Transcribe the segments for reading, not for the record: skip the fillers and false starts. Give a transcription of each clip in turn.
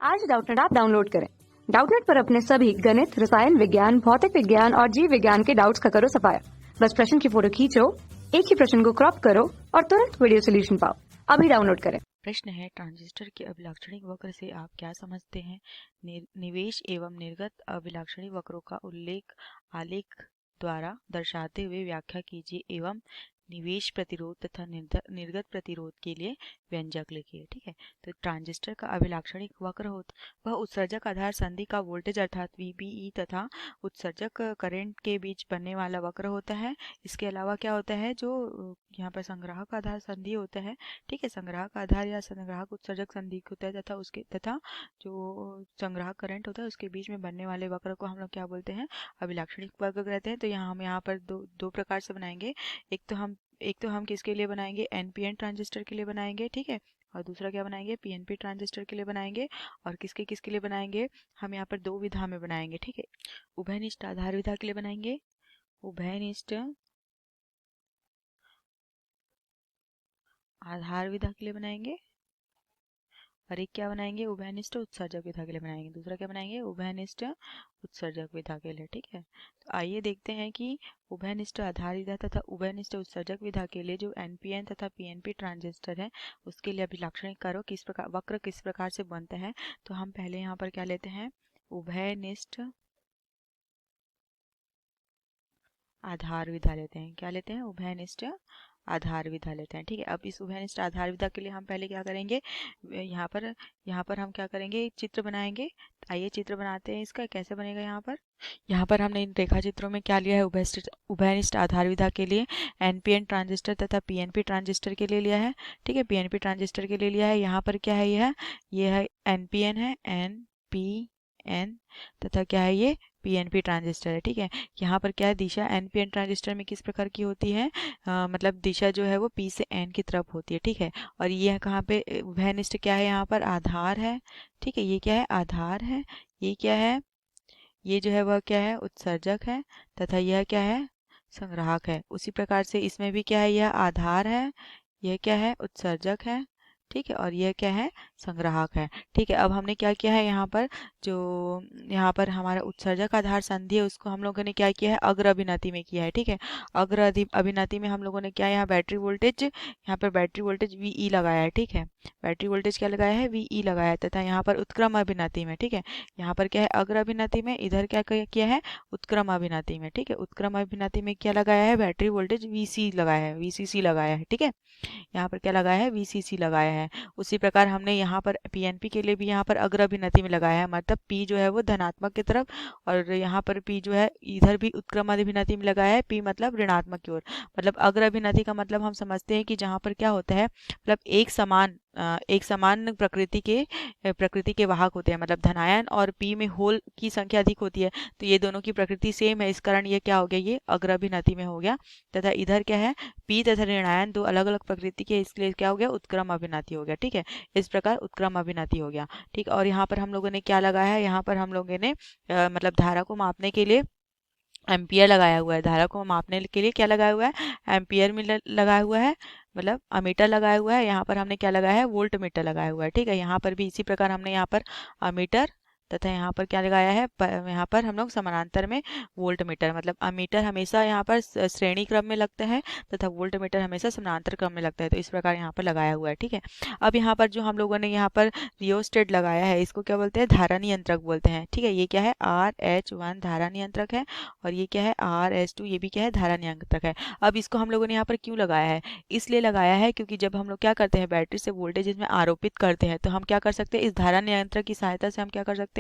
आज Doubtnut app download करें। Doubtnut पर अपने सभी गणित, रसायन विज्ञान, भौतिक विज्ञान और जीव विज्ञान के डाउट्स का करो सफाया। बस प्रश्न की फोटो खींचो, एक ही प्रश्न को क्रॉप करो और तुरंत वीडियो सोल्यूशन पाओ। अभी डाउनलोड करें। प्रश्न है, ट्रांजिस्टर के अभिलाक्षणिक वक्र से आप क्या समझते हैं? निवेश एवं निर्गत अभिलाक्षणिक वक्रों का उल्लेख आलेख द्वारा दर्शाते हुए व्याख्या कीजिए एवं निवेश प्रतिरोध तथा निर्गत प्रतिरोध के लिए व्यंजक लिखिए। ठीक है, तो ट्रांजिस्टर का अभिलाक्षणिक वक्र वह उत्सर्जक आधार संधि का वोल्टेज अर्थात VBE तथा उत्सर्जक करंट के बीच बनने वाला वक्र होता है। इसके अलावा क्या होता है, जो यहाँ पर संग्राहक आधार संधि होता है, ठीक है, संग्राहक आधार या संग्राहक उत्सर्जक संधि होता है तथा जो संग्राहक करंट होता है उसके बीच में बनने वाले वक्र को हम लोग क्या बोलते हैं? अभिलाक्षणिक वक्र कहते हैं। तो हम यहाँ पर दो प्रकार से बनाएंगे। एक तो हम किसके लिए बनाएंगे? NPN ट्रांजिस्टर के लिए बनाएंगे, ठीक है, और दूसरा क्या बनाएंगे? PNP ट्रांजिस्टर के लिए बनाएंगे। और किसके किसके लिए बनाएंगे? हम यहाँ पर दो विधा में बनाएंगे, ठीक है, उभयनिष्ठ आधार विधा के लिए बनाएंगे, उभयनिष्ठ आधार विधा के लिए बनाएंगे, और एक क्या बनाएंगे? उभयनिष्ठ उत्सर्जक विधा के लिए बनाएंगे। दूसरा क्या बनाएंगे? उभयनिष्ठ उत्सर्जक विधा के लिए। ठीक है, तो आइए देखते हैं कि उभयनिष्ठ आधार विधा तथा उभयनिष्ठ उत्सर्जक विधा के लिए जो NPN तथा PNP ट्रांजिस्टर है उसके लिए अभिलाक्षणिक वक्र किस प्रकार से बनता है। तो हम पहले यहाँ पर क्या लेते हैं? उभयनिष्ठ आधार विधा लेते हैं। क्या लेते हैं? उभयनिष्ठ आधार विधा लेते हैं। ठीक है, अब इस उभयनिष्ठ आधार विधा के लिए हम पहले क्या करेंगे? यहाँ पर हम क्या करेंगे? एक चित्र बनाएंगे। आइए चित्र बनाते हैं। इसका कैसे बनेगा? यहाँ पर हमने इन रेखा चित्रों में क्या लिया है? उभयनिष्ठ आधार विधा के लिए NPN ट्रांजिस्टर तथा PNP ट्रांजिस्टर के लिए लिया है। ठीक है, PNP ट्रांजिस्टर के लिए लिया है। यहाँ पर क्या है? ये है NPN है, NPN तथा क्या है? ये PNP ट्रांजिस्टर है। ठीक है, यहाँ पर क्या है? दिशा NPN ट्रांजिस्टर में किस प्रकार की होती है? मतलब दिशा जो है वो P से N की तरफ होती है। ठीक है, और ये कहाँ पे उभयनिष्ठ क्या है? यहाँ पर आधार है। ठीक है, ये क्या है? आधार है। ये क्या है? ये जो है वह क्या है? उत्सर्जक है। तथा यह क्या है? संग्राहक है। उसी प्रकार से इसमें भी क्या है? यह आधार है, यह क्या है? उत्सर्जक है। ठीक है, और यह क्या है? संग्राहक है। ठीक है, अब हमने क्या किया है? यहाँ पर हमारा उत्सर्जक आधार संधि है उसको हम लोगों ने क्या किया है? अग्र अभिनति में किया है। ठीक है, अग्र अभिनति में हम लोगों ने क्या, यहाँ पर बैटरी वोल्टेज VE लगाया है। ठीक है, बैटरी वोल्टेज क्या लगाया है? VE लगाया है। तथा यहाँ पर उत्क्रम अभिनति में, ठीक है, यहाँ पर क्या है? अग्र अभिनति में, इधर क्या किया है? उत्क्रम अभिनति में। ठीक है, उत्क्रम अभिनति में क्या लगाया है? बैटरी वोल्टेज VC लगाया है, VCC लगाया है। ठीक है, यहाँ पर क्या लगाया है? VCC लगाया है। उसी प्रकार हमने यहाँ पर PNP के लिए भी यहाँ पर अग्र अभिनति में लगाया है, मतलब P जो है वो धनात्मक की तरफ, और यहाँ पर P जो है इधर भी उत्क्रम अभिनति में लगाया है। P मतलब ऋणात्मक की ओर। मतलब अग्र अभिनति का मतलब हम समझते हैं कि जहाँ पर क्या होता है, मतलब एक समान प्रकृति के वाहक होते हैं। मतलब धनायन और P में होल की संख्या अधिक होती है, तो ये दोनों की प्रकृति सेम है, इस कारण ये क्या हो गया? ये अग्र अभिनति में हो गया। तथा इधर क्या है? P तथा ऋणायन दो अलग अलग प्रकृति के, इसलिए क्या हो गया? उत्क्रम अभिनति हो गया। ठीक है, इस प्रकार उत्क्रम अभिनति हो गया। ठीक, और यहाँ पर हम लोगों ने क्या लगाया है? यहाँ पर हम लोगों ने मतलब धारा को मापने के लिए एम्पियर लगाया हुआ है। धारा को मापने के लिए क्या लगाया हुआ है? एम्पियर में लगाया हुआ है, मतलब अमीटर लगाया हुआ है। यहाँ पर हमने क्या लगाया है? वोल्ट मीटर लगाया हुआ है। ठीक है, यहाँ पर भी इसी प्रकार हमने यहाँ पर अमीटर तथा यहाँ पर क्या लगाया है? यहाँ पर हम लोग समानांतर में वोल्ट मीटर, मतलब अमीटर हमेशा यहाँ पर श्रेणी क्रम में लगता है तथा वोल्ट मीटर हमेशा समानांतर क्रम में लगता है, तो इस प्रकार यहाँ पर लगाया हुआ है। ठीक है, अब यहाँ पर जो हम लोगों ने यहाँ पर रियोस्टेट लगाया है इसको क्या बोलते हैं? धारा नियंत्रक बोलते हैं। ठीक है, ये क्या है? RH1 धारा नियंत्रक है, और ये क्या है? RH2, ये भी क्या है? धारा नियंत्रक है। अब इसको हम लोगों ने यहाँ पर क्यों लगाया है? इसलिए लगाया है क्योंकि जब हम लोग क्या करते हैं? बैटरी से वोल्टेज इसमें आरोपित करते हैं, तो हम क्या कर सकते हैं? इस धारा नियंत्रक की सहायता से हम क्या कर सकते हैं?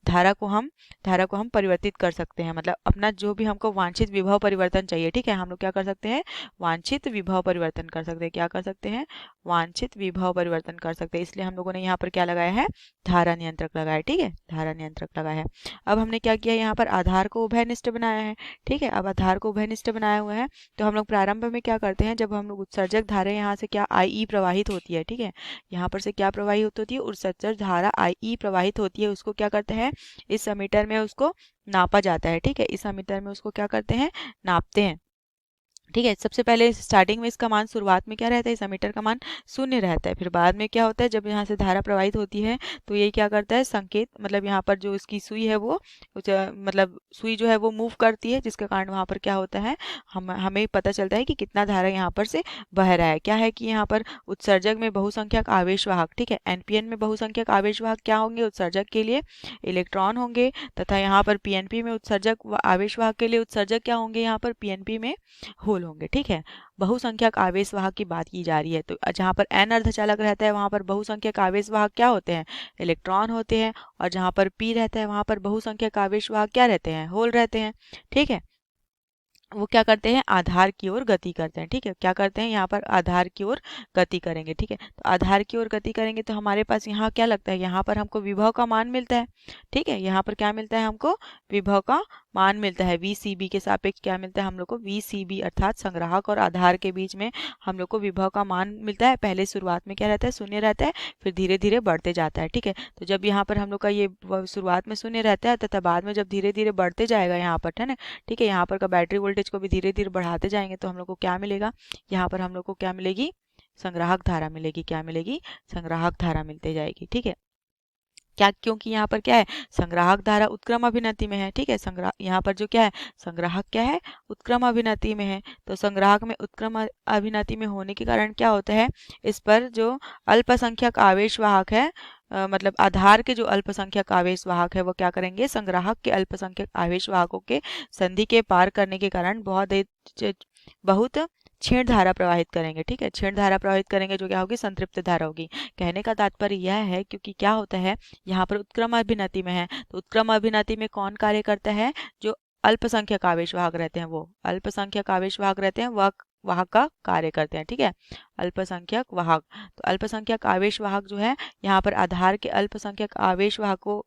धारा को हम परिवर्तित कर सकते हैं। मतलब अपना जो भी हमको वांछित विभव परिवर्तन चाहिए, ठीक है, हम लोग क्या कर सकते हैं? वांछित विभव परिवर्तन कर सकते हैं। क्या कर सकते हैं? वांछित विभव परिवर्तन कर सकते हैं। इसलिए हम लोगों ने यहाँ पर क्या लगाया है? धारा नियंत्रक लगाया है। ठीक है, धारा नियंत्रक लगाया है। अब हमने क्या किया? यहाँ पर आधार को उभयनिष्ठ बनाया है। ठीक है, अब आधार को उभयनिष्ठ बनाया हुआ है, तो हम लोग प्रारंभ में क्या करते हैं? जब हम लोग उत्सर्जक धारा यहाँ से क्या IE प्रवाहित होती है, ठीक है, यहाँ पर से क्या प्रवाहित होती है? उत्सर्जक धारा IE प्रवाहित होती है, उसको क्या करते हैं? इस अमीटर में उसको नापा जाता है। ठीक है, इस अमीटर में उसको क्या करते हैं? नापते हैं। ठीक है। सबसे पहले स्टार्टिंग में इसका मान शुरुआत में क्या रहता है, इस एमीटर का मान 0 रहता है। फिर बाद में क्या होता है, जब यहाँ से धारा प्रवाहित होती है तो ये क्या करता है, संकेत मतलब यहाँ पर जो इसकी सुई है वो मतलब सुई जो है वो मूव करती है, जिसके कारण वहाँ पर क्या होता है, हमें पता चलता है कि कितना धारा यहाँ पर से बह रहा है। क्या है कि यहाँ पर उत्सर्जक में बहुसंख्यक आवेश वाहक, ठीक है, एनपीएन में बहुसंख्यक आवेश वाहक क्या होंगे, उत्सर्जक के लिए इलेक्ट्रॉन होंगे, तथा यहाँ पर पीएनपी में उत्सर्जक आवेश वाहक के लिए उत्सर्जक क्या होंगे, यहाँ पर पीएनपी में होल होंगे। ठीक है, बहुसंख्यक आवेश वाहक की बात की जा रही है, तो जहाँ पर एन अर्धचालक रहता है वहाँ पर बहुसंख्यक आवेश वाहक क्या होते हैं, इलेक्ट्रॉन होते हैं, और जहाँ पर पी रहता है वहाँ पर बहुसंख्यक आवेश वाहक क्या रहते हैं, होल रहते हैं। ठीक है, वो क्या करते हैं, आधार की ओर गति करते हैं। ठीक है, क्या करते हैं, यहाँ पर आधार की ओर गति करेंगे। ठीक है, तो आधार की ओर गति करेंगे तो हमारे पास यहाँ क्या लगता है, यहाँ पर हमको विभव का मान मिलता है। ठीक है, यहाँ पर क्या मिलता है, हमको विभव का मान मिलता है, VCB के सापेक्ष क्या मिलता है हम लोग को, VCB अर्थात संग्राहक और आधार के बीच में हम लोग को विभव का मान मिलता है। पहले शुरुआत में क्या रहता है, शून्य रहता है, फिर धीरे धीरे बढ़ते जाता है। ठीक है, तो जब यहाँ पर हम लोग का ये शुरुआत में शून्य रहता है तथा बाद में जब धीरे धीरे बढ़ते जाएगा यहाँ पर, है ना, ठीक है, यहाँ पर का बैटरी वोल्टेज को भी धीरे धीरे बढ़ाते जाएंगे तो हम लोग को क्या मिलेगा, यहाँ पर हम लोग को क्या मिलेगी, संग्राहक धारा मिलेगी। क्या मिलेगी, संग्राहक धारा मिलते जाएगी। ठीक है, क्या, क्योंकि यहाँ पर क्या है, संग्राहक धारा उत्क्रम अभिनति में है। ठीक है, यहाँ पर जो क्या है, संग्राहक क्या है, उत्क्रम अभिनति में है, तो संग्राहक में उत्क्रम अभिनति में होने के कारण क्या होता है, इस पर जो अल्पसंख्यक आवेश वाहक है, मतलब आधार के जो अल्पसंख्यक आवेश वाहक है वो क्या करेंगे, संग्राहक के अल्पसंख्यक आवेश वाहकों के संधि के पार करने के कारण बहुत क्षीण धारा प्रवाहित करेंगे। ठीक है, क्षीण धारा प्रवाहित करेंगे जो क्या होगी, संतृप्त धारा होगी। कहने का तात्पर्य यह है, क्योंकि क्या होता है, यहाँ पर उत्क्रम अभिनति में है, तो उत्क्रम अभिनति में कौन कार्य करता है, जो अल्पसंख्यक आवेश वाहक रहते हैं, वो अल्पसंख्यक आवेश वाहक रहते हैं, वह वाहक का कार्य करते हैं। ठीक है, अल्पसंख्यक वाहक, तो अल्पसंख्यक आवेश वाहक जो है, यहाँ पर आधार के अल्पसंख्यक आवेश वाहकों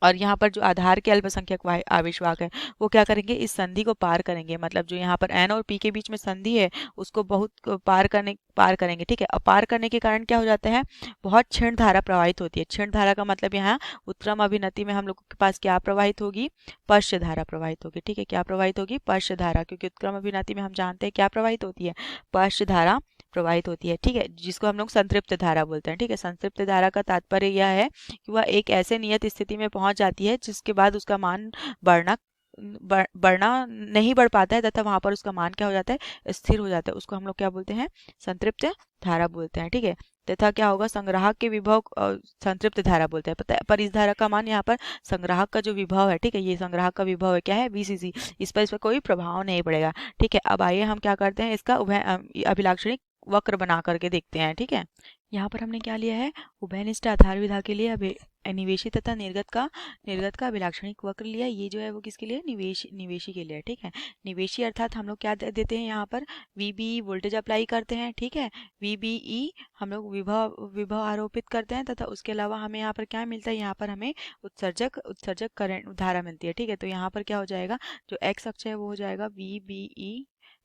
और यहाँ पर जो आधार के अल्पसंख्यक आवेश वाहक है वो क्या करेंगे, इस संधि को पार करेंगे, मतलब जो यहाँ पर एन और पी के बीच में संधि है उसको बहुत पार करेंगे। ठीक है, और पार करने के कारण क्या हो जाता है, बहुत क्षीण धारा प्रवाहित होती है। क्षीण धारा का मतलब यहाँ उत्क्रम अभिनति में हम लोगों के पास क्या प्रवाहित होगी, पश्च धारा प्रवाहित होगी। ठीक है, क्या प्रवाहित होगी, पश्च धारा, क्योंकि उत्क्रम अभिनति में हम जानते हैं क्या प्रवाहित होती है, पश्च धारा प्रवाहित होती है। ठीक है, जिसको हम लोग संतृप्त धारा बोलते हैं। ठीक है, संतृप्त धारा का तात्पर्य यह है कि वह एक ऐसे नियत स्थिति में पहुंच जाती है जिसके बाद उसका मान बढ़ना नहीं बढ़ पाता है, तथा वहां पर उसका मान क्या हो जाता है, स्थिर हो जाता है, उसको हम लोग क्या बोलते हैं, संतृप्त धारा बोलते हैं। ठीक है, तथा क्या होगा, संग्राहक के विभव संतृप्त धारा बोलते हैं, पता है, पर इस धारा का मान यहाँ पर संग्राहक का जो विभव है, ठीक है, ये संग्राहक का विभव है, क्या है, VCC, इस पर कोई प्रभाव नहीं पड़ेगा। ठीक है, अब आइए हम क्या करते हैं, इसका अभिलाक्षणिक वक्र बना करके देखते हैं। ठीक है, यहाँ पर हमने क्या लिया है, उभयनिष्ठ आधार विधा के लिए निवेशी तथा निर्गत का अभिलाक्षणिक वक्र लिया। ये जो है वो किसके लिए, निवेशी के लिए। ठीक है, निवेशी अर्थात हम लोग क्या देते हैं, यहाँ पर VBE वोल्टेज अप्लाई करते हैं। ठीक है, VBE हम लोग विभव आरोपित करते हैं, तथा उसके अलावा हमें यहाँ पर क्या मिलता है, यहाँ पर हमें उत्सर्जक करंट धारा मिलती है। ठीक है, तो यहाँ पर क्या हो जाएगा, जो x अक्ष है वो हो जाएगा VBE,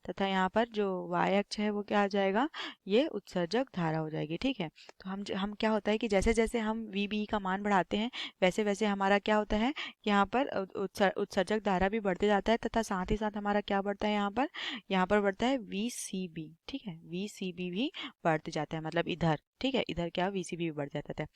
तथा यहाँ पर जो y अक्ष है वो क्या आ जाएगा, ये उत्सर्जक धारा हो जाएगी। ठीक है, तो हम क्या होता है कि जैसे जैसे हम VBE का मान बढ़ाते हैं वैसे वैसे हमारा क्या होता है, यहाँ पर उत्सर्जक धारा भी बढ़ते जाता है, तथा साथ ही साथ हमारा क्या बढ़ता है, यहाँ पर बढ़ता है VCB। ठीक है, VCB भी बढ़ते जाता है, मतलब इधर। ठीक है, इधर क्या VCB भी बढ़ जाता है।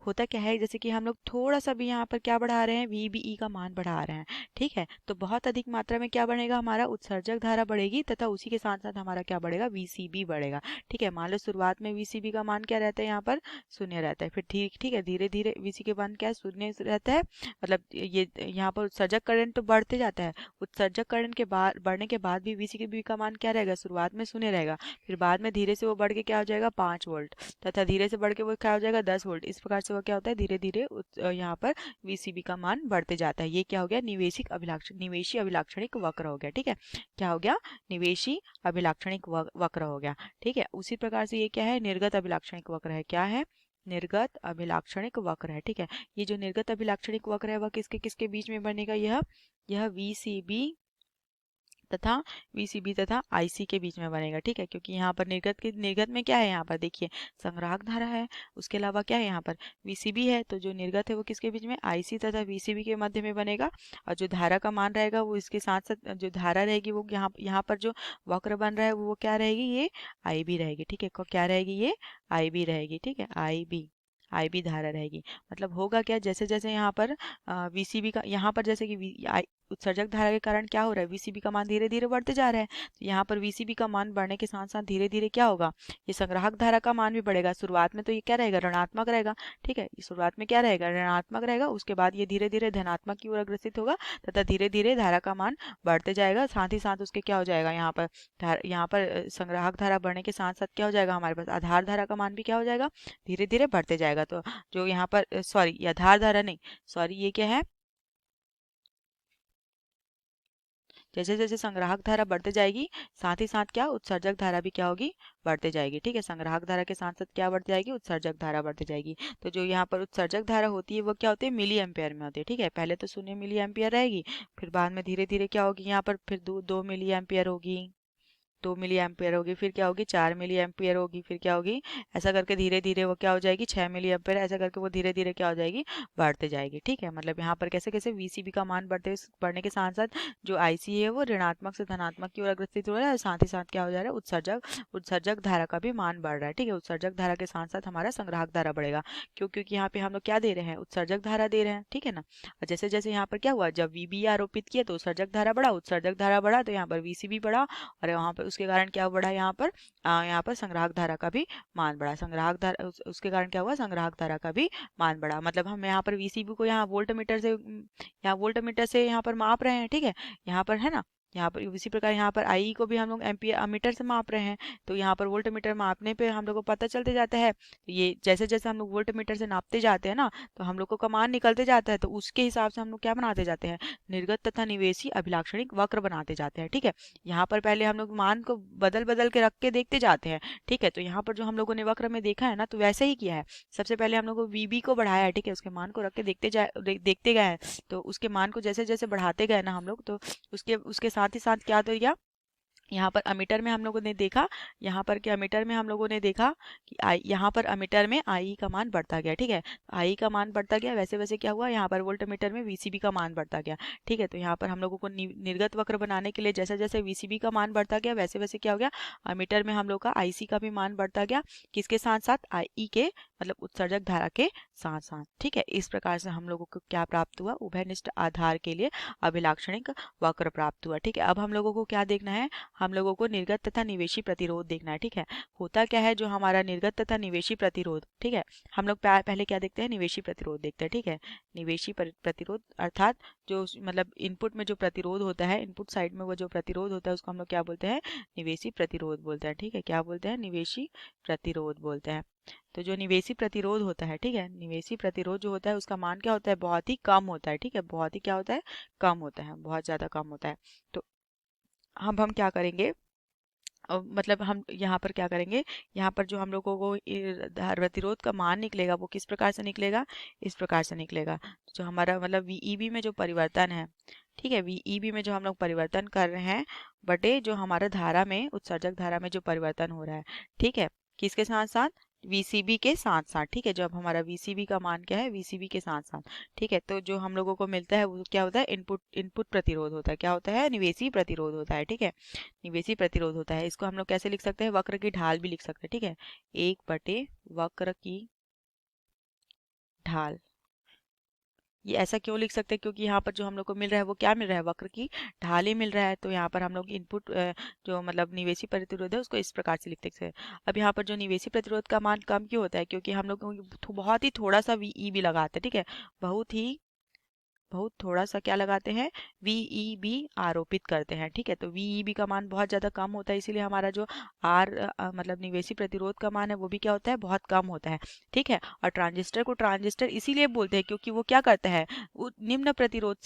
होता क्या है, जैसे कि हम लोग थोड़ा सा भी यहाँ पर क्या बढ़ा रहे हैं, VBE का मान बढ़ा रहे हैं। ठीक है, तो बहुत अधिक मात्रा में क्या बढ़ेगा, हमारा उत्सर्जक धारा बढ़ेगी, तथा उसी के साथ साथ हमारा क्या बढ़ेगा, VCB बढ़ेगा। ठीक है, मान लो शुरुआत में VCB का मान क्या रहता है, यहाँ पर शून्य रहता है, फिर ठीक है, धीरे धीरे VC के मान क्या शून्य रहता है, मतलब ये यहाँ पर उत्सर्जक करंट तो बढ़ते जाता है, उत्सर्जक करंट के बाद बढ़ने के बाद भी VCB का मान क्या रहेगा, शुरुआत में शून्य रहेगा, फिर बाद में धीरे से वो बढ़ के क्या हो जाएगा, 5 वोल्ट, तथा धीरे से बढ़ के वो क्या हो जाएगा, 10 वोल्ट। इस प्रकार से वो क्या होता है, धीरे धीरे यहाँ पर VCB का मान बढ़ते जाता है। ये क्या हो गया, निवेशी अभिलाक्षणिक वक्र हो गया। ठीक है, क्या हो गया, निवेशी अभिलाक्षणिक वक्र हो गया। ठीक है, उसी प्रकार से ये क्या है, निर्गत अभिलाक्षणिक वक्र है। क्या है, निर्गत अभिलाक्षणिक वक्र है। ठीक है, ये जो निर्गत अभिलाक्षणिक वक्र है वह किसके किसके बीच में बनेगा, यह VCB तथा VCB तथा IC के बीच में बनेगा। ठीक है, क्योंकि यहाँ पर निर्गत में क्या है, यहाँ पर देखिए संग्राहक धारा है, उसके अलावा क्या है यहाँ पर VCB है, तो जो निर्गत है वो किसके बीच में, IC तथा VCB के मध्य में बनेगा। और जो धारा का मान रहेगा वो इसके साथ साथ जो धारा रहेगी वो यहाँ पर जो वक्र बन रहा है वो क्या रहेगी, ये IB रहेगी। ठीक है, क्या रहेगी, ये IB रहेगी। ठीक है, IB धारा रहेगी। मतलब होगा क्या, जैसे जैसे यहाँ पर VCB का, यहाँ पर जैसे कि उत्सर्जक धारा के कारण क्या हो रहा है, VCB का मान धीरे धीरे बढ़ते जा रहा है, तो यहाँ पर VCB का मान बढ़ने के साथ साथ धीरे धीरे क्या होगा, ये संग्राहक धारा का मान भी बढ़ेगा। शुरुआत में तो ये क्या रहेगा, ऋणात्मक रहेगा। ठीक है, शुरुआत में क्या रहेगा, ऋणात्मक रहेगा, उसके बाद ये धीरे धीरे धनात्मक की ओर अग्रसित होगा तथा धीरे धीरे धारा का मान बढ़ते जाएगा। साथ ही साथ उसके क्या हो जाएगा, यहाँ पर संग्राहक धारा बढ़ने के साथ साथ क्या हो जाएगा, हमारे पास आधार धारा का मान भी क्या हो जाएगा, धीरे धीरे बढ़ते जाएगा। तो जो यहाँ पर सॉरी, ये आधार धारा नहीं, सॉरी, ये क्या है, जैसे जैसे संग्राहक धारा बढ़ते जाएगी साथ ही साथ क्या, उत्सर्जक धारा भी क्या होगी, बढ़ते जाएगी। ठीक है, संग्राहक धारा के साथ साथ क्या बढ़ती जाएगी, उत्सर्जक धारा बढ़ती जाएगी। तो जो यहाँ पर उत्सर्जक धारा होती है वो क्या होती है, मिली एम्पियर में होती है। ठीक है, पहले तो 0 मिली एम्पियर रहेगी, फिर बाद में धीरे धीरे क्या होगी, यहाँ पर फिर 2 मिली एम्पियर होगी, 2 मिली एम्पियर होगी, फिर क्या होगी, 4 मिली एम्पियर होगी, फिर क्या होगी, ऐसा करके धीरे धीरे वो क्या हो जाएगी, 6 मिली एम्पियर, ऐसा करके वो धीरे धीरे क्या हो जाएगी, बढ़ते जाएगी। ठीक है, मतलब यहाँ पर कैसे कैसे VCB का मान बढ़ने के साथ साथ जो IC है वो ऋणात्मक से धनात्मक की ओर अग्रसित हो रहा है, और साथ ही साथ क्या हो जा रहा है, उत्सर्जक धारा का भी मान बढ़ रहा है। ठीक है, उत्सर्जक धारा के साथ साथ हमारा संग्राहक धारा बढ़ेगा, क्योंकि यहाँ पे हम लोग क्या दे रहे हैं, उत्सर्जक धारा दे रहे हैं। ठीक है ना, और जैसे जैसे यहाँ पर क्या हुआ, जब VB आरोपित किया तो उत्सर्जक धारा बढ़ा, उत्सर्जक धारा बढ़ा तो यहाँ पर VCB बढ़ा, और वहाँ पर उसके कारण क्या बढ़ा, यहाँ पर संग्राहक धारा का भी मान बढ़ा। संग्राहक धारा उसके कारण क्या हुआ, संग्राहक धारा का भी मान बढ़ा। मतलब हम यहाँ पर VCB को यहाँ वोल्ट मीटर से यहाँ पर माप रहे हैं। ठीक है, यहाँ पर है ना, यहाँ पर इसी प्रकार यहाँ पर IE को भी हम लोग एम्पियर मीटर से माप रहे हैं, तो यहाँ पर वोल्ट मीटर मापने पे हम लोग को पता चलते जाता है। तो ये जैसे जैसे हम लोग वोल्ट मीटर से नापते जाते हैं ना, तो हम लोग को मान निकलते जाता है, तो उसके हिसाब से हम लोग क्या बनाते जाते हैं, निर्गत तथा निवेशी अभिलाक्षणिक वक्र बनाते जाते हैं। ठीक है, यहाँ पर पहले हम लोग मान को बदल बदल के रख के देखते जाते हैं। ठीक है, तो यहाँ पर जो हम लोगों ने वक्र में देखा है ना, तो वैसे ही किया है। सबसे पहले हम लोग को VB को बढ़ाया है। ठीक है, उसके मान को रख के देखते गए हैं, तो उसके मान को जैसे जैसे बढ़ाते गए ना हम लोग, तो उसके साथ ही साथ क्या तो यहाँ पर अमीटर में हम लोगों ने देखा, यहाँ पर क्या अमीटर में हम लोगों ने देखा कि यहाँ पर अमीटर में IE का मान बढ़ता गया। ठीक है, IE का मान बढ़ता गया, वैसे वैसे क्या हुआ, यहाँ पर वोल्ट मीटर में VCB का मान बढ़ता गया। ठीक है, तो यहाँ पर हम लोगों को निर्गत वक्र बनाने के लिए जैसे जैसे VCB का मान बढ़ता गया वैसे वैसे क्या हो गया, अमीटर में हम लोग का IC का भी मान बढ़ता गया, किसके साथ साथ, IE के मतलब उत्सर्जक धारा के साथ साथ। ठीक है, इस प्रकार से हम लोगों को क्या प्राप्त हुआ, उभयनिष्ठ आधार के लिए अभिलाक्षणिक वक्र प्राप्त हुआ। ठीक है, अब हम लोगों को क्या देखना है, हम लोगों को निर्गत तथा निवेशी प्रतिरोध देखना है। ठीक है, होता क्या है, जो हमारा निर्गत तथा निवेशी प्रतिरोध, ठीक है, हम लोग पहले क्या देखते हैं, निवेशी प्रतिरोध देखते हैं। ठीक है, निवेशी प्रतिरोध अर्थात जो मतलब इनपुट में जो प्रतिरोध होता है, इनपुट साइड में वो जो प्रतिरोध होता है उसको हम लोग क्या बोलते हैं, निवेशी प्रतिरोध बोलते हैं। ठीक है, क्या बोलते हैं, निवेशी प्रतिरोध बोलते हैं। तो जो निवेशी प्रतिरोध होता है, ठीक है, निवेशी प्रतिरोध जो होता है उसका मान क्या होता है, बहुत ही कम होता है। ठीक है, बहुत ही क्या होता है, कम होता है, बहुत ज़्यादा कम होता है। तो हम क्या करेंगे, मतलब हम यहाँ पर क्या करेंगे, यहाँ पर जो हम लोगों को धार प्रतिरोध का मान निकलेगा वो किस प्रकार से निकलेगा, इस प्रकार से निकलेगा। जो हमारा मतलब VEB में जो परिवर्तन है, ठीक है, VEB में जो हम लोग परिवर्तन कर रहे हैं बटे जो हमारा धारा में, उत्सर्जक धारा में जो परिवर्तन हो रहा है, ठीक है, किसके साथ साथ, VCB के साथ साथ। ठीक है, जो अब हमारा VCB का मान क्या है, VCB के साथ साथ। ठीक है, तो जो हम लोगों को मिलता है वो क्या होता है, इनपुट प्रतिरोध होता है। क्या होता है, निवेशी प्रतिरोध होता है। ठीक है, निवेशी प्रतिरोध होता है। इसको हम लोग कैसे लिख सकते हैं, वक्र की ढाल भी लिख सकते हैं। ठीक है, 1 बटे वक्र की ढाल। ये ऐसा क्यों लिख सकते हैं, क्योंकि यहाँ पर जो हम लोग को मिल रहा है वो क्या मिल रहा है, वक्र की ढाल ही मिल रहा है। तो यहाँ पर हम लोग इनपुट जो मतलब निवेशी प्रतिरोध है उसको इस प्रकार से लिखते हैं। अब यहाँ पर जो निवेशी प्रतिरोध का मान कम क्यों होता है, क्योंकि हम लोग बहुत ही थोड़ा सा VEB लगाते हैं। ठीक है, बहुत थोड़ा सा क्या लगाते हैं, VEB आरोपित करते हैं। ठीक है, तो VEB का मान बहुत ज़्यादा कम होता है, इसीलिए हमारा जो मतलब निवेशी प्रतिरोध का मान है वो भी क्या होता है, बहुत कम होता है। ठीक है, और ट्रांजिस्टर को ट्रांजिस्टर इसीलिए बोलते हैं क्योंकि वो क्या करता है, निम्न प्रतिरोध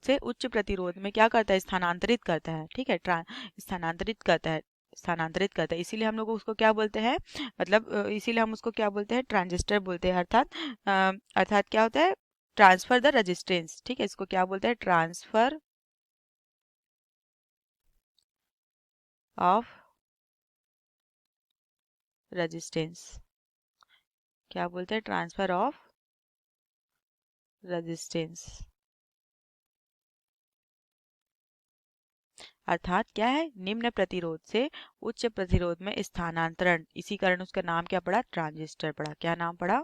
से उच्च प्रतिरोध में क्या करता है, स्थानांतरित करता है। ठीक है, स्थानांतरित करता है, इसीलिए हम लोग उसको क्या बोलते हैं, मतलब इसीलिए हम उसको क्या बोलते हैं, ट्रांजिस्टर बोलते हैं। अर्थात क्या होता है, ट्रांसफर द रेजिस्टेंस, ठीक है, इसको क्या बोलते हैं, ट्रांसफर ऑफ रेजिस्टेंस, क्या बोलते हैं, ट्रांसफर ऑफ रेजिस्टेंस, अर्थात क्या है, निम्न प्रतिरोध से उच्च प्रतिरोध में स्थानांतरण, इसी कारण उसका नाम क्या पड़ा, ट्रांजिस्टर पड़ा। क्या नाम पड़ा,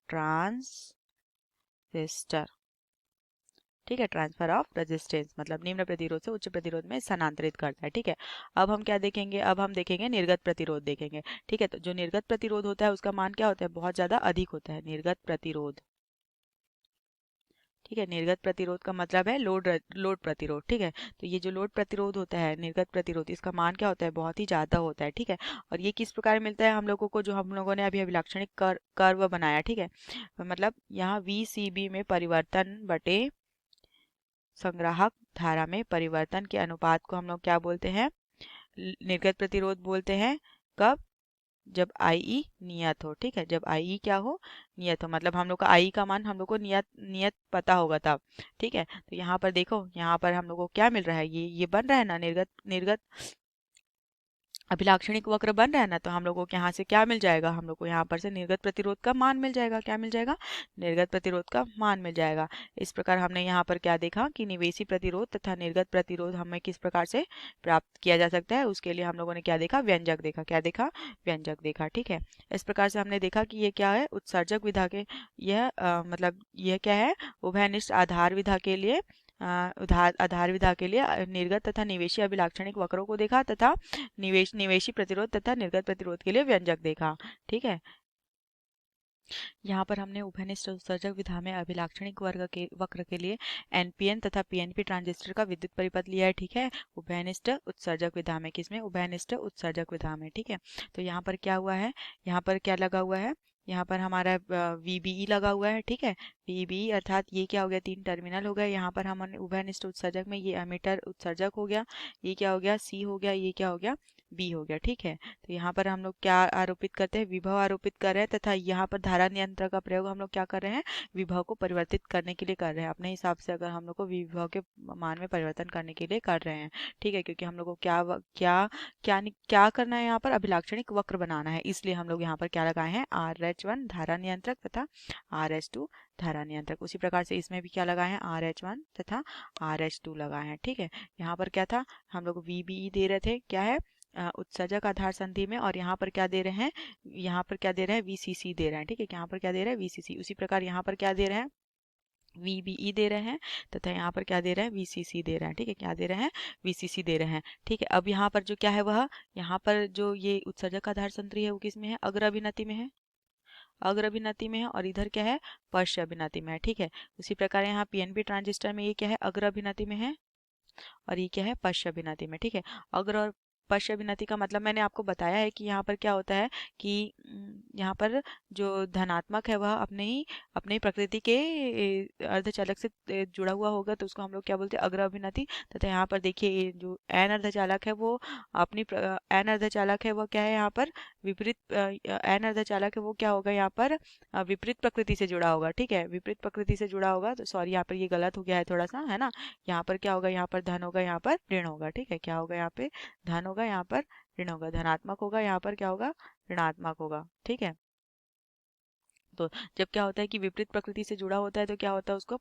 ट्रांजिस्टर, ठीक है, ट्रांसफर ऑफ रेजिस्टेंस मतलब निम्न प्रतिरोध से उच्च प्रतिरोध में स्थानांतरित करता है, ठीक है। अब हम क्या देखेंगे, अब हम देखेंगे निर्गत प्रतिरोध देखेंगे, ठीक है। तो जो निर्गत प्रतिरोध होता है उसका मान क्या होता है, बहुत ज्यादा अधिक होता है, निर्गत प्रतिरोध, ठीक है। निर्गत प्रतिरोध का मतलब है लोड प्रतिरोध, ठीक है। तो ये जो लोड प्रतिरोध होता है, निर्गत प्रतिरोध, इसका मान क्या होता है, बहुत ही ज्यादा होता है, ठीक है। और ये किस प्रकार मिलता है हम लोगों को, जो हम लोगों ने अभी अभिलाक्षणिक कर्व बनाया, ठीक है। मतलब यहाँ VCB में परिवर्तन बटे संग्राहक धारा में परिवर्तन के अनुपात को हम लोग क्या बोलते हैं, निर्गत प्रतिरोध बोलते हैं। कब, जब IE नियत हो, ठीक है, जब IE क्या हो, नियत हो, मतलब हम लोग का IE का मान हम लोग को नियत पता होगा तब, ठीक है। तो यहाँ पर देखो, यहाँ पर हम लोग को क्या मिल रहा है, ये बन रहा है ना, निर्गत निर्गत अभिलाक्षणिक वक्र बन रहा है ना। तो हम लोगों को यहाँ से क्या मिल जाएगा, हम लोग को यहाँ पर से निर्गत प्रतिरोध का मान मिल जाएगा, क्या मिल जाएगा, निर्गत प्रतिरोध का मान मिल जाएगा। इस प्रकार हमने यहाँ पर क्या देखा कि निवेशी प्रतिरोध तथा निर्गत प्रतिरोध हमें किस प्रकार से प्राप्त किया जा सकता है, उसके लिए हम लोगों ने क्या देखा, व्यंजक देखा, क्या देखा, व्यंजक देखा, ठीक है। इस प्रकार से हमने देखा कि ये क्या है, उत्सर्जक विधा के, यह मतलब यह क्या है, उभयनिष्ठ आधार विधा के लिए आधार विधा के लिए निर्गत तथा निवेशी अभिलाक्षणिक वक्रों को देखा, तथा निवेशी प्रतिरोध तथा निर्गत प्रतिरोध के लिए व्यंजक देखा, ठीक है। यहाँ पर हमने उभयनिष्ठ उत्सर्जक विधा में अभिलाक्षणिक वक्र के लिए NPN तथा PNP ट्रांजिस्टर का विद्युत परिपथ लिया है, ठीक है, उभयनिष्ठ उत्सर्जक विधा में, किसमें, उभयनिष्ठ उत्सर्जक विधा में, ठीक है। तो यहाँ पर क्या हुआ है, यहाँ पर क्या लगा हुआ है, यहाँ पर हमारा VBE लगा हुआ है, ठीक है। VBE अर्थात ये क्या हो गया, 3 टर्मिनल हो गए। यहाँ पर हमने उभयनिष्ठ उत्सर्जक में ये एमीटर उत्सर्जक हो गया, ये क्या हो गया, C हो गया, ये क्या हो गया, B हो गया, ठीक है। तो यहाँ पर हम लोग क्या आरोपित करते हैं, विभव आरोपित कर रहे हैं, तथा यहाँ पर धारा नियंत्रक का प्रयोग हम लोग क्या कर रहे हैं, विभव को परिवर्तित करने के लिए कर रहे हैं, अपने हिसाब से अगर हम लोग को विभव के मान में परिवर्तन करने के लिए कर रहे हैं, ठीक है। क्योंकि हम लोग को क्या करना है, यहाँ पर अभिलाक्षणिक वक्र बनाना है, इसलिए हम लोग यहाँ पर क्या लगाए हैं, RH1 धारा नियंत्रक तथा RH2 धारा नियंत्रक। उसी प्रकार से इसमें भी क्या लगाए हैं, RH1 तथा RH2 लगाए हैं, ठीक है। यहाँ पर क्या था, हम लोग VBE दे रहे थे, क्या है, उत्सर्जक आधार संधि में, और यहाँ पर क्या दे रहे हैं, यहाँ पर क्या दे रहे हैं, VCC दे रहे हैं, ठीक है। यहाँ पर क्या दे रहे हैं, VCC। उसी प्रकार यहाँ पर क्या दे रहे हैं, VBE दे रहे हैं, तथा यहाँ पर क्या दे रहे हैं, VCC दे रहे हैं, ठीक है, क्या दे रहे हैं, VCC दे रहे हैं, ठीक है। अब यहाँ पर जो क्या है, वह यहाँ पर जो ये उत्सर्जक आधार संधि है वो किस में है, अग्र अभिनति में है, अग्र अभिनति में है, और इधर क्या है, पश्च अभिनति में है, ठीक है। उसी प्रकार यहाँ PNP ट्रांजिस्टर में ये क्या है, अग्र अभिनति में है, और ये क्या है, पश्च अभिनति में, ठीक है। अग्र और पश्च अभिनति का मतलब मैंने आपको बताया है कि यहाँ पर क्या होता है कि यहाँ पर जो धनात्मक है वह अपने प्रकृति के अर्धचालक से जुड़ा हुआ होगा, तो उसको हम लोग क्या बोलते हैं, अग्र अभिनति। तथा यहाँ पर देखिए जो एन अर्धचालक है वो एन अर्धचालक है वो क्या है, यहाँ पर विपरीत एन अर्धचालक है वो क्या होगा, यहाँ पर विपरीत प्रकृति से जुड़ा होगा, ठीक है, विपरीत प्रकृति से जुड़ा होगा। तो सॉरी, यहाँ पर ये गलत हो गया है थोड़ा सा, है ना। यहाँ पर क्या होगा, यहाँ पर धन होगा, यहाँ पर ऋण होगा, ठीक है। क्या होगा, यहाँ पे धन होगा, यहाँ पर ऋण होगा, धनात्मक होगा, यहाँ पर क्या होगा, ऋणात्मक होगा, ठीक है। तो जब क्या होता है कि विपरीत प्रकृति से जुड़ा होता है तो क्या होता है, उसको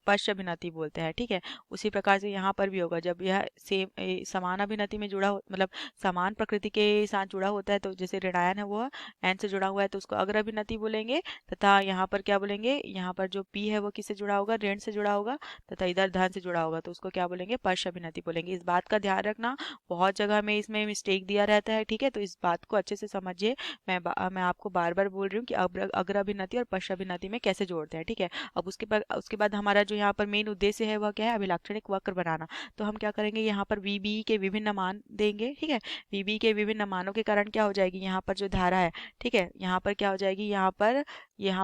पश्च अभिनति बोलते हैं, ठीक है। उसी प्रकार से यहाँ पर भी होगा, जब यह समान अभिनति में जुड़ा हो, मतलब समान प्रकृति के साथ जुड़ा होता है, तो जैसे ऋणायन है वो एन से जुड़ा हुआ है तो उसको अग्र अभिनति बोलेंगे। तथा यहाँ पर क्या बोलेंगे, यहाँ पर जो P है वो किससे जुड़ा होगा, ऋण से जुड़ा होगा, तथा इधर धन से जुड़ा होगा तो उसको क्या बोलेंगे, पश्च अभिनति बोलेंगे। इस बात का ध्यान रखना, बहुत जगह में इसमें मिस्टेक दिया रहता है, ठीक है। तो इस बात को अच्छे से समझिए। मैं आपको बार बार बोल रही हूँ कि अग्र अभिनति और पश्च अभिनति में कैसे जोड़ते हैं, ठीक है। अब उसके बाद हमारा जो यहाँ पर मेन उद्देश्य है वह क्या है, अभिलाक्षणिक वक्र बनाना। तो हम क्या करेंगे, यहाँ पर VBE के विभिन्न मान देंगे, ठीक है। VBE के विभिन्न मानों के कारण क्या हो जाएगी, यहाँ पर जो धारा है, ठीक है, यहाँ पर क्या हो जाएगी, यहाँ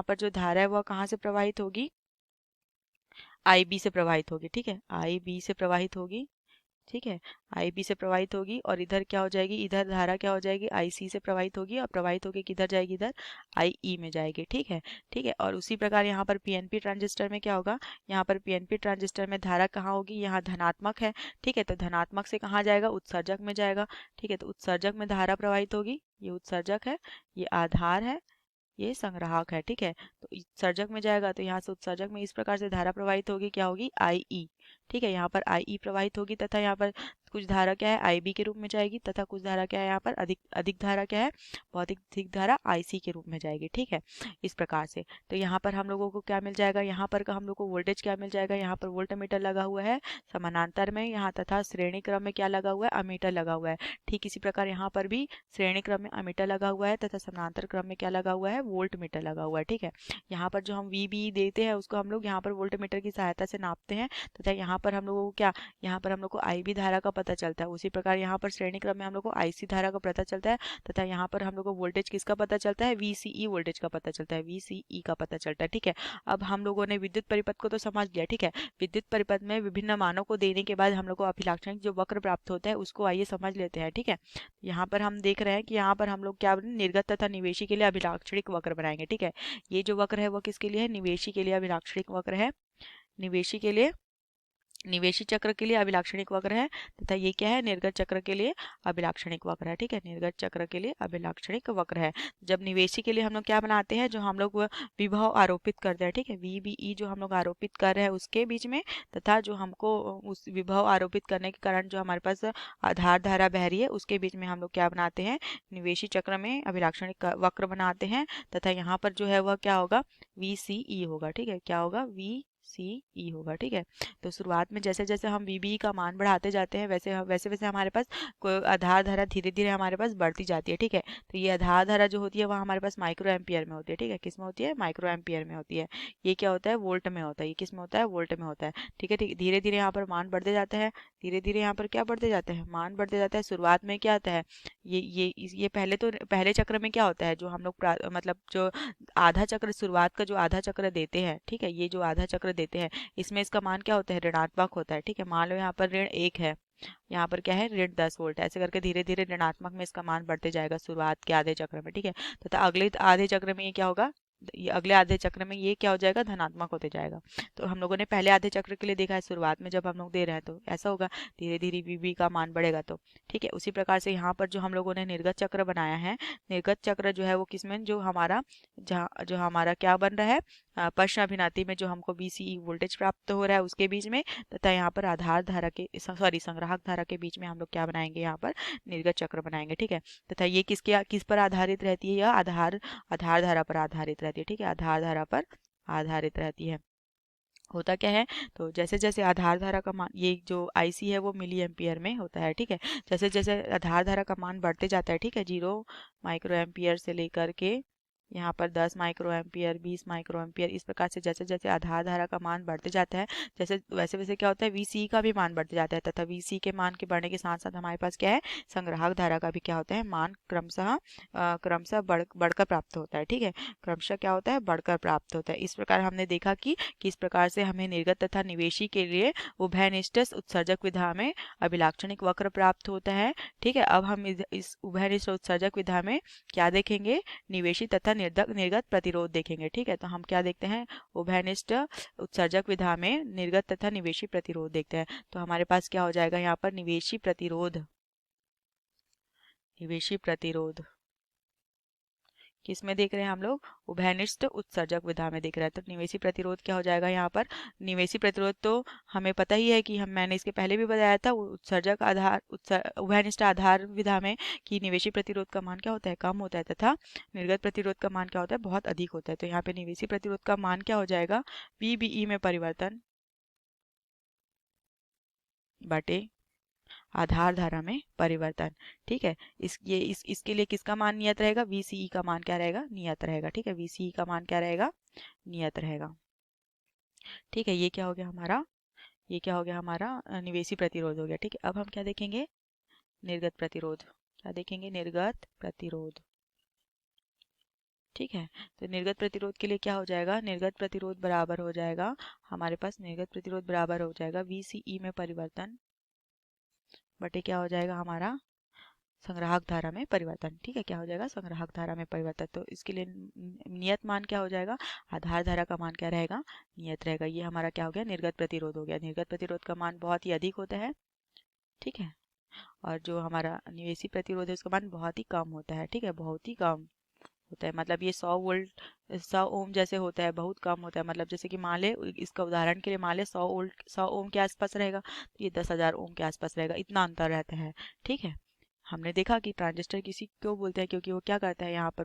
पर जो धारा है वह कहाँ से प्रवाहित होगी, IB से प्रवाहित होगी, ठीक है, IB से प्रवाहित होगी, ठीक है, IB से प्रवाहित होगी और इधर क्या हो जाएगी, इधर धारा क्या हो जाएगी, IC से प्रवाहित होगी और प्रवाहित होगी किधर जाएगी, इधर IE में जाएगी। ठीक है, ठीक है। और उसी प्रकार यहाँ पर PNP ट्रांजिस्टर में क्या होगा, यहाँ पर PNP ट्रांजिस्टर में धारा कहाँ होगी, यहाँ धनात्मक है। ठीक है, तो धनात्मक से कहाँ जाएगा, उत्सर्जक में जाएगा। ठीक है, तो उत्सर्जक में धारा प्रवाहित होगी, ये उत्सर्जक है, ये आधार है, ये संग्राहक है। ठीक है, तो उत्सर्जक में जाएगा तो यहाँ से उत्सर्जक में इस प्रकार से धारा प्रवाहित होगी, क्या होगी, IE। ठीक है, यहाँ पर IE प्रवाहित होगी तथा यहाँ पर कुछ धारा क्या है, IB के रूप में जाएगी तथा कुछ धारा क्या है, यहाँ पर अधिक अधिक धारा क्या है, भौतिक अधिक धारा IC के रूप में जाएगी। ठीक है, इस प्रकार से तो यहाँ पर हम लोगों को क्या मिल जाएगा, यहाँ पर का हम लोग को वोल्टेज क्या मिल जाएगा, यहाँ पर वोल्ट मीटर लगा हुआ है समानांतर में यहाँ, तथा श्रेणी क्रम में क्या लगा हुआ है, अमीटर लगा हुआ है। ठीक इसी प्रकार यहाँ पर भी श्रेणी क्रम में अमीटर लगा हुआ है तथा समानांतर क्रम में क्या लगा हुआ है, वोल्ट मीटर लगा हुआ है। ठीक है, यहाँ पर जो हम VB देते हैं उसको हम लोग यहाँ पर वोल्ट मीटर की सहायता से नापते हैं तथा यहाँ पर हम लोगों को क्या, यहाँ पर हम लोग को IB धारा का पता चलता है। उसी प्रकार यहाँ पर श्रेणी क्रम में हम लोग को IC धारा का पता चलता है तथा यहाँ पर हम लोग को वोल्टेज किसका पता चलता है, VCE वोल्टेज का पता चलता है, VCE का पता चलता है। ठीक है, अब हम लोगों ने विद्युत परिपथ को तो समझ लिया। ठीक है, विद्युत परिपथ में विभिन्न मानों को देने के बाद हम लोग को अभिलाक्षणिक जो वक्र प्राप्त होता है उसको आइए समझ लेते हैं। ठीक है, यहाँ पर हम देख रहे हैं कि यहाँ पर हम लोग क्या निर्गत तथा निवेशी के लिए अभिलाक्षणिक वक्र बनाएंगे। ठीक है, ये जो वक्र है वो किसके लिए है, निवेशी के लिए अभिलाक्षणिक वक्र है, निवेशी के लिए, निवेशी चक्र के लिए अभिलाक्षणिक वक्र है तथा ये क्या है, निर्गत चक्र के लिए अभिलाक्षणिक वक्र है। ठीक है, निर्गत चक्र के लिए अभिलाक्षणिक वक्र है। जब निवेशी के लिए हम लोग क्या बनाते हैं, जो हम लोग विभव आरोपित करते हैं। ठीक है, VBE जो हम लोग आरोपित कर रहे हैं उसके बीच में तथा जो हमको उस विभव आरोपित करने के कारण जो हमारे पास आधार धारा बह रही है उसके बीच में हम लोग क्या बनाते हैं, निवेशी चक्र में अभिलाक्षणिक वक्र बनाते हैं तथा यहाँ पर जो है वह क्या होगा, VCE होगा। ठीक है, क्या होगा, VCE होगा। ठीक है, तो शुरुआत में जैसे जैसे हम VBE का मान बढ़ाते जाते हैं वैसे वैसे वैसे हमारे पास आधार धारा धीरे धीरे हमारे पास बढ़ती जाती है। ठीक है, तो ये आधार धारा जो होती है वह हमारे पास माइक्रो एम्पियर में होती है। ठीक है, किस में होती है, माइक्रो एम्पियर में होती है। ये क्या होता है, वोल्ट में होता है। ये किस में होता है, वोल्ट में होता है। ठीक है, ठीक, धीरे धीरे यहाँ पर मान बढ़ते जाते हैं, धीरे धीरे यहाँ पर क्या बढ़ते जाते हैं, मान बढ़ते जाता है। शुरुआत में क्या आता है, ये पहले तो पहले चक्र में क्या होता है, जो हम लोग मतलब जो आधा चक्र, शुरुआत का जो आधा चक्र देते हैं। ठीक है, ये जो आधा चक्र देते हैं इसमें इसका मान क्या होता है, ऋणात्मक होता है। ठीक है, मान लो यहाँ पर ऋण 1 है, यहाँ पर क्या है, ऋण 10 वोल्ट, ऐसे करके धीरे धीरे ऋणात्मक में इसका मान बढ़ते जाएगा शुरुआत के आधे चक्र में। ठीक है, तथा अगले आधे चक्र में ये क्या होगा, ये अगले आधे चक्र में ये क्या हो जाएगा, धनात्मक होते जाएगा। तो हम लोगों ने पहले आधे चक्र के लिए देखा है, शुरुआत में जब हम लोग दे रहे हैं तो ऐसा होगा, धीरे धीरे VB का मान बढ़ेगा। तो ठीक है, उसी प्रकार से यहाँ पर जो हम लोगों ने निर्गत चक्र बनाया है, निर्गत चक्र जो है वो किसमें, जो हमारा जो हमारा क्या बन रहा है, पश्च अभिनाति में जो हमको VCE वोल्टेज प्राप्त हो रहा है उसके बीच में तथा यहाँ पर आधार धारा के संग्राहक धारा के बीच में हम लोग क्या बनाएंगे, यहाँ पर निर्गत चक्र बनाएंगे। ठीक है, तथा ये किस पर आधारित रहती है, यह आधार धारा पर आधारित रहती है। ठीक है, आधार धारा पर आधारित रहती है। होता क्या है, तो जैसे जैसे आधार धारा का मान, ये जो IC है वो मिली एम्पियर में होता है। ठीक है, जैसे जैसे आधार धारा का मान बढ़ते जाता है, ठीक है, 0 माइक्रो एम्पियर से लेकर के यहाँ पर 10 माइक्रो एम्पियर, 20 माइक्रो एम्पियर, इस प्रकार से जैसे जैसे आधार धारा का मान बढ़ते जाता है जैसे वैसे वैसे क्या होता है, VCE का भी मान बढ़ते जाता है तथा VCE के मान के बढ़ने के साथ साथ हमारे पास क्या है, संग्राहक धारा का भी क्या होता है, मान क्रमशः बढ़कर प्राप्त होता है। ठीक है, क्रमशः क्या होता है, बढ़कर प्राप्त होता है। इस प्रकार हमने देखा कि किस प्रकार से हमें निर्गत तथा निवेशी के लिए उभयनिष्ठ उत्सर्जक विधा में अभिलाक्षणिक वक्र प्राप्त होता है। ठीक है, अब हम इस उभयनिष्ठ उत्सर्जक विधा में क्या देखेंगे, निवेशी तथा निर्गत प्रतिरोध देखेंगे। ठीक है, तो हम क्या देखते हैं, उभयनिष्ठ उत्सर्जक विधा में निर्गत तथा निवेशी प्रतिरोध देखते हैं। तो हमारे पास क्या हो जाएगा, यहाँ पर निवेशी प्रतिरोध, निवेशी प्रतिरोध किस में देख रहे हैं हम लोग, उभयनिष्ठ उत्सर्जक विधा में देख रहे हैं। तो निवेशी प्रतिरोध क्या हो जाएगा, यहाँ पर निवेशी प्रतिरोध तो हमें पता ही है कि मैंने इसके पहले भी बताया था उत्सर्जक आधार उभयनिष्ठ आधार विधा में कि निवेशी प्रतिरोध का मान क्या होता है, कम होता है तथा निर्गत प्रतिरोध का मान क्या होता है, बहुत अधिक होता है। तो यहाँ पे निवेशी प्रतिरोध का मान क्या हो जाएगा, VBE में परिवर्तन बटे आधार धारा में परिवर्तन। ठीक है, इसके लिए किसका मान नियत रहेगा, VCE का मान क्या रहेगा, नियत रहेगा। ठीक है, VCE का मान क्या रहेगा, नियत रहेगा। ठीक है, ये क्या हो गया हमारा, ये क्या हो गया हमारा, निवेशी प्रतिरोध हो गया। ठीक है, अब हम क्या देखेंगे, निर्गत प्रतिरोध, क्या देखेंगे, निर्गत प्रतिरोध। ठीक है, तो निर्गत प्रतिरोध के लिए क्या हो जाएगा, निर्गत प्रतिरोध बराबर हो जाएगा हमारे पास, निर्गत प्रतिरोध बराबर हो जाएगा VCE में परिवर्तन बटे क्या हो जाएगा हमारा संग्राहक धारा में परिवर्तन। ठीक है, क्या हो जाएगा संग्राहक धारा में परिवर्तन। तो इसके लिए नियत मान क्या हो जाएगा, आधार धारा का मान क्या रहेगा, नियत रहेगा। ये हमारा क्या हो गया, निर्गत प्रतिरोध हो गया। निर्गत प्रतिरोध का मान बहुत ही अधिक होता है, ठीक है, और जो हमारा निवेशी प्रतिरोध है उसका मान बहुत ही कम होता है। ठीक है, बहुत ही कम होता है, मतलब ये 100 वोल्ट 100 ओम जैसे होता है, बहुत कम होता है। मतलब जैसे कि मान ले, इसका उदाहरण के लिए मान ले 100 वोल्ट 100 ओम के आसपास रहेगा, तो ये 10,000 ओम के आसपास रहेगा, इतना अंतर रहता है। ठीक है, हमने देखा कि ट्रांजिस्टर किसी क्यों बोलते हैं, क्योंकि वो क्या करता है, यहाँ पर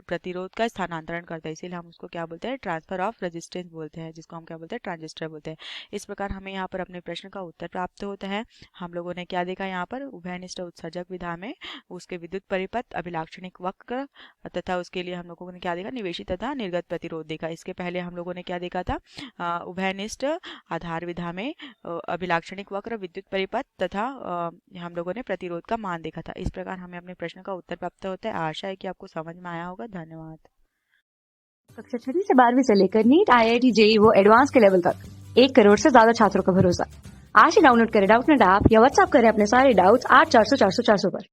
प्रतिरोध का स्थानांतरण करता है, इसीलिए हम उसको क्या बोलते हैं, ट्रांसफर ऑफ रेजिस्टेंस बोलते हैं, जिसको हम क्या बोलते हैं, ट्रांजिस्टर बोलते हैं। इस प्रकार हमें यहाँ पर अपने प्रश्न का उत्तर प्राप्त होता है। हम लोगों ने क्या देखा, यहाँ पर उभयनिष्ठ उत्सर्जक विधा में उसके विद्युत परिपथ, अभिलाक्षणिक वक्र तथा उसके लिए हम लोगों ने क्या देखा, निवेशी तथा निर्गत प्रतिरोध देखा। इसके पहले हम लोगों ने क्या देखा था, उभयनिष्ठ आधार विधा में अभिलाक्षणिक वक्र, विद्युत परिपथ तथा हम लोगों ने प्रतिरोध का मान देखा था। इस प्रकार हमें अपने प्रश्न का उत्तर प्राप्त होता है। आशा है कि आपको समझ में आया होगा। धन्यवाद। कक्षा 6 से 12वीं से लेकर नीट, IIT, JEE वो एडवांस के लेवल तक 1 करोड़ से ज्यादा छात्रों का भरोसा। आज ही डाउनलोड करें डाउटनेट ऐप या व्हाट्सएप करें अपने सारे डाउट्स 8400 400 400 पर।